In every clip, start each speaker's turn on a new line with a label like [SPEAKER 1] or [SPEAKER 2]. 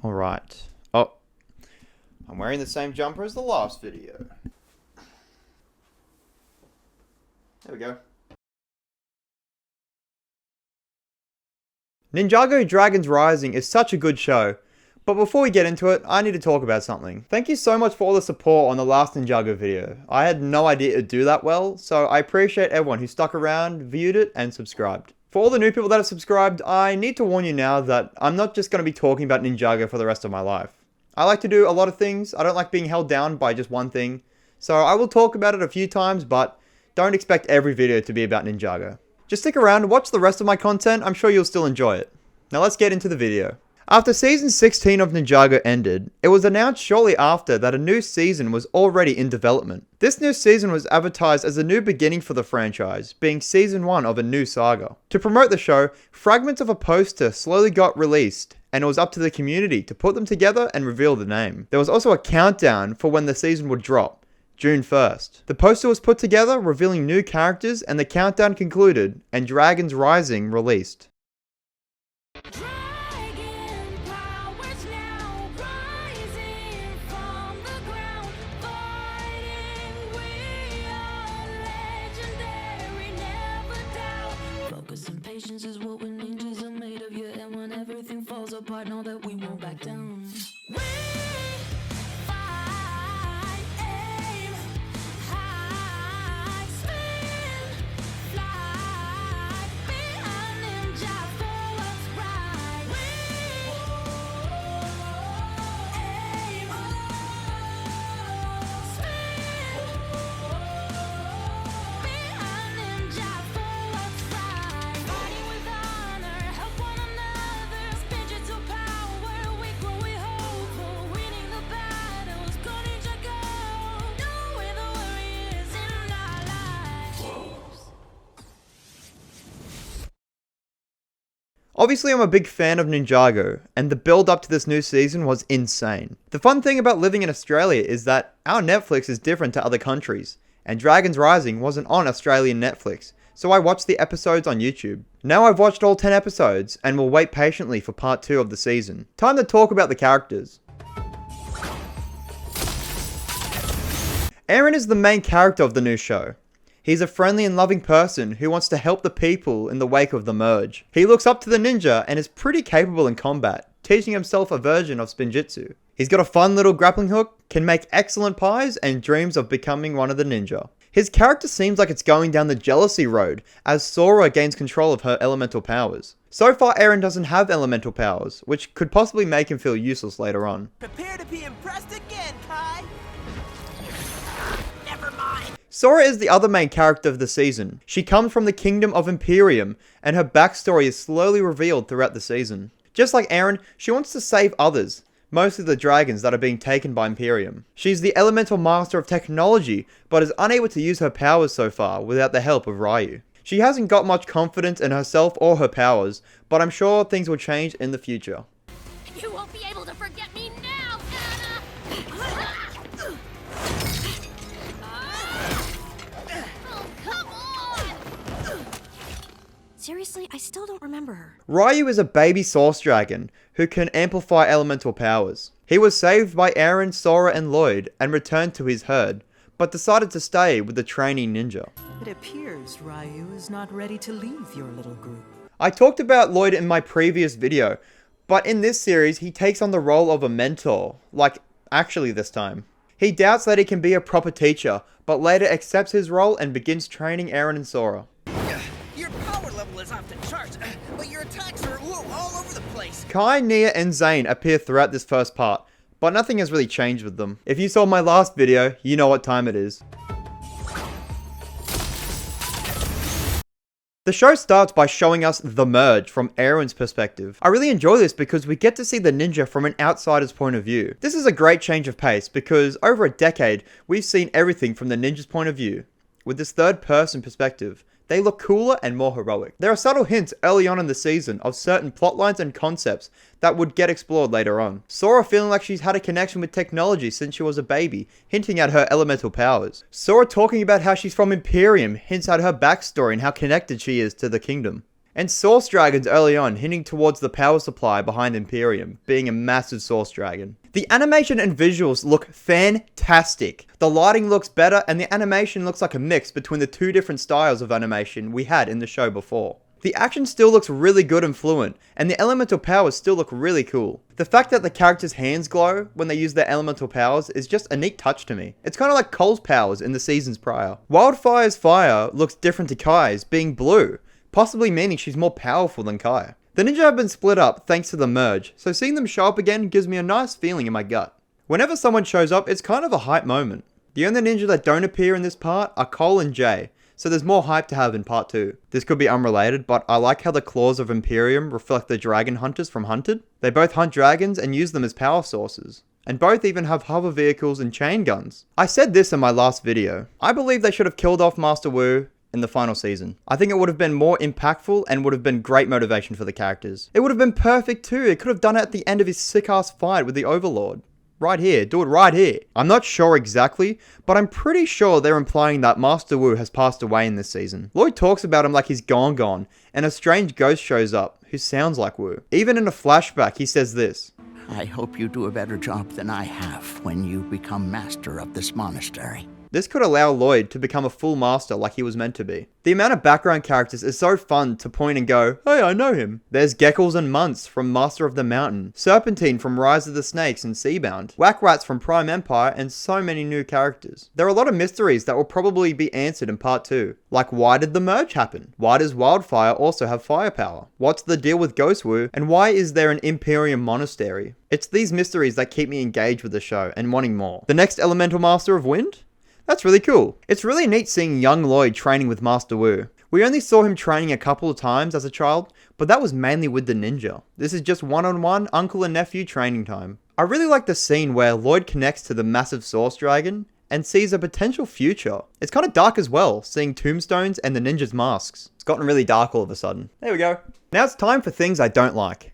[SPEAKER 1] Alright. Oh, I'm wearing the same jumper as the last video. There we go. Ninjago Dragons Rising is such a good show, but before we get into it, I need to talk about something. Thank you so much for all the support on the last Ninjago video. I had no idea it'd do that well, so I appreciate everyone who stuck around, viewed it, and subscribed. For all the new people that have subscribed, I need to warn you now that I'm not just going to be talking about Ninjago for the rest of my life. I like to do a lot of things. I don't like being held down by just one thing. So I will talk about it a few times, but don't expect every video to be about Ninjago. Just stick around and watch the rest of my content. I'm sure you'll still enjoy it. Now let's get into the video. After season 16 of Ninjago ended, it was announced shortly after that a new season was already in development. This new season was advertised as a new beginning for the franchise, being season 1 of a new saga. To promote the show, fragments of a poster slowly got released, and it was up to the community to put them together and reveal the name. There was also a countdown for when the season would drop, June 1st. The poster was put together, revealing new characters, and the countdown concluded, and Dragons Rising released.
[SPEAKER 2] Patience is what we ninjas are made of, yeah. And when everything falls apart, know that we won't back down. We fight, aim high, spin, fly, behind ninja for what's right. We aim, spin, behind ninja for what's right. Fighting with honor, help one another, spiritual power, we grow, we hope for winning the battles. Go Ninjago, know we're the warriors in our lives.
[SPEAKER 1] Obviously, I'm a big fan of Ninjago, and the build up to this new season was insane. The fun thing about living in Australia is that our Netflix is different to other countries, and Dragons Rising wasn't on Australian Netflix, so I watched the episodes on YouTube. Now I've watched all 10 episodes, and will wait patiently for part 2 of the season. Time to talk about the characters. Eren is the main character of the new show. He's a friendly and loving person who wants to help the people in the wake of the merge. He looks up to the ninja and is pretty capable in combat, teaching himself a version of Spinjitzu. He's got a fun little grappling hook, can make excellent pies, and dreams of becoming one of the ninja. His character seems like it's going down the jealousy road as Sora gains control of her elemental powers. So far, Eren doesn't have elemental powers, which could possibly make him feel useless later on.
[SPEAKER 3] Prepare to be impressed again, Kai! Never mind!
[SPEAKER 1] Sora is the other main character of the season. She comes from the kingdom of Imperium, and her backstory is slowly revealed throughout the season. Just like Eren, she wants to save others, mostly the dragons that are being taken by Imperium. She's the elemental master of technology, but is unable to use her powers so far without the help of Ryu. She hasn't got much confidence in herself or her powers, but I'm sure things will change in the future.
[SPEAKER 2] You won't be able to forget me now, Anna! Oh, come on! Seriously, I still don't remember her.
[SPEAKER 1] Ryu is a baby source dragon who can amplify elemental powers. He was saved by Eren, Sora, and Lloyd and returned to his herd, but decided to stay with the training ninja.
[SPEAKER 4] It appears Ryu is not ready to leave your little group.
[SPEAKER 1] I talked about Lloyd in my previous video, but in this series he takes on the role of a mentor, like actually this time. He doubts that he can be a proper teacher, but later accepts his role and begins training Eren and Sora.
[SPEAKER 3] Your power level is off the charts, but your attacks are all over the place.
[SPEAKER 1] Kai, Nia, and Zane appear throughout this first part, but nothing has really changed with them. If you saw my last video, you know what time it is. The show starts by showing us the merge from Eren's perspective. I really enjoy this because we get to see the ninja from an outsider's point of view. This is a great change of pace because over a decade, we've seen everything from the ninja's point of view. With this third person perspective, they look cooler and more heroic. There are subtle hints early on in the season of certain plotlines and concepts that would get explored later on. Sora feeling like she's had a connection with technology since she was a baby, hinting at her elemental powers. Sora talking about how she's from Imperium hints at her backstory and how connected she is to the kingdom. And Source Dragons early on, hinting towards the power supply behind Imperium, being a massive Source Dragon. The animation and visuals look fantastic. The lighting looks better, and the animation looks like a mix between the two different styles of animation we had in the show before. The action still looks really good and fluent, and the elemental powers still look really cool. The fact that the characters' hands glow when they use their elemental powers is just a neat touch to me. It's kind of like Cole's powers in the seasons prior. Wildfire's fire looks different to Kai's, being blue, possibly meaning she's more powerful than Kai. The ninja have been split up thanks to the merge, so seeing them show up again gives me a nice feeling in my gut. Whenever someone shows up, it's kind of a hype moment. The only ninja that don't appear in this part are Cole and Jay, so there's more hype to have in part 2. This could be unrelated, but I like how the claws of Imperium reflect the dragon hunters from Hunted. They both hunt dragons and use them as power sources. And both even have hover vehicles and chain guns. I said this in my last video. I believe they should have killed off Master Wu in the final season. I think it would have been more impactful and would have been great motivation for the characters. It would have been perfect too. It could have done it at the end of his sick-ass fight with the Overlord. Right here, do it right here. I'm not sure exactly, but I'm pretty sure they're implying that Master Wu has passed away in this season. Lloyd talks about him like he's gone, and a strange ghost shows up who sounds like Wu. Even in a flashback, he says this.
[SPEAKER 5] I hope you do a better job than I have when you become master of this monastery.
[SPEAKER 1] This could allow Lloyd to become a full master like he was meant to be. The amount of background characters is so fun to point and go, hey, I know him. There's Geckles and Muntz from Master of the Mountain, Serpentine from Rise of the Snakes and Seabound, Whack-Rats from Prime Empire, and so many new characters. There are a lot of mysteries that will probably be answered in part 2, like why did the merge happen? Why does Wildfire also have firepower? What's the deal with Ghost Wu? And why is there an Imperium monastery? It's these mysteries that keep me engaged with the show and wanting more. The next Elemental Master of Wind? That's really cool. It's really neat seeing young Lloyd training with Master Wu. We only saw him training a couple of times as a child, but that was mainly with the ninja. This is just one-on-one uncle and nephew training time. I really like the scene where Lloyd connects to the massive Source Dragon and sees a potential future. It's kind of dark as well, seeing tombstones and the ninjas' masks. It's gotten really dark all of a sudden. There we go. Now it's time for things I don't like.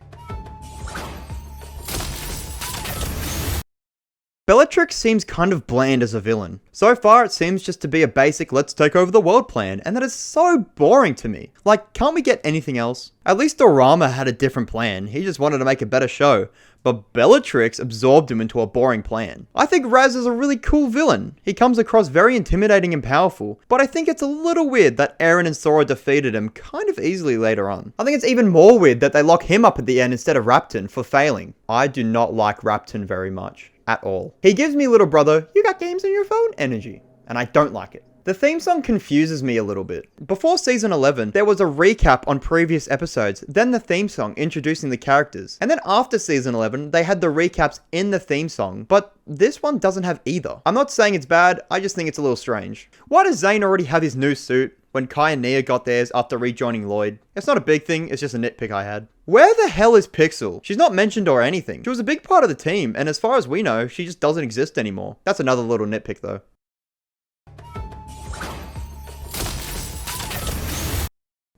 [SPEAKER 1] Bellatrix seems kind of bland as a villain. So far it seems just to be a basic let's take over the world plan, and that is so boring to me. Like, can't we get anything else? At least Dorama had a different plan, he just wanted to make a better show, but Bellatrix absorbed him into a boring plan. I think Raz is a really cool villain. He comes across very intimidating and powerful, but I think it's a little weird that Eren and Sora defeated him kind of easily later on. I think it's even more weird that they lock him up at the end instead of Raptor for failing. I do not like Raptor very much. At all. He gives me little brother, you got games on your phone energy, and I don't like it. The theme song confuses me a little bit. Before season 11, there was a recap on previous episodes, then the theme song introducing the characters. And then after season 11, they had the recaps in the theme song, but this one doesn't have either. I'm not saying it's bad, I just think it's a little strange. Why does Zane already have his new suit when Kai and Nia got theirs after rejoining Lloyd? It's not a big thing, it's just a nitpick I had. Where the hell is Pixel? She's not mentioned or anything. She was a big part of the team, and as far as we know, she just doesn't exist anymore. That's another little nitpick though.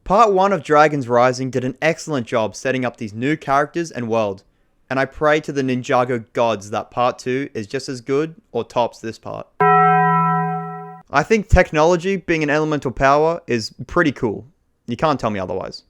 [SPEAKER 1] Part 1 of Dragons Rising did an excellent job setting up these new characters and world, and I pray to the Ninjago gods that part 2 is just as good or tops this part. I think technology being an elemental power is pretty cool. You can't tell me otherwise.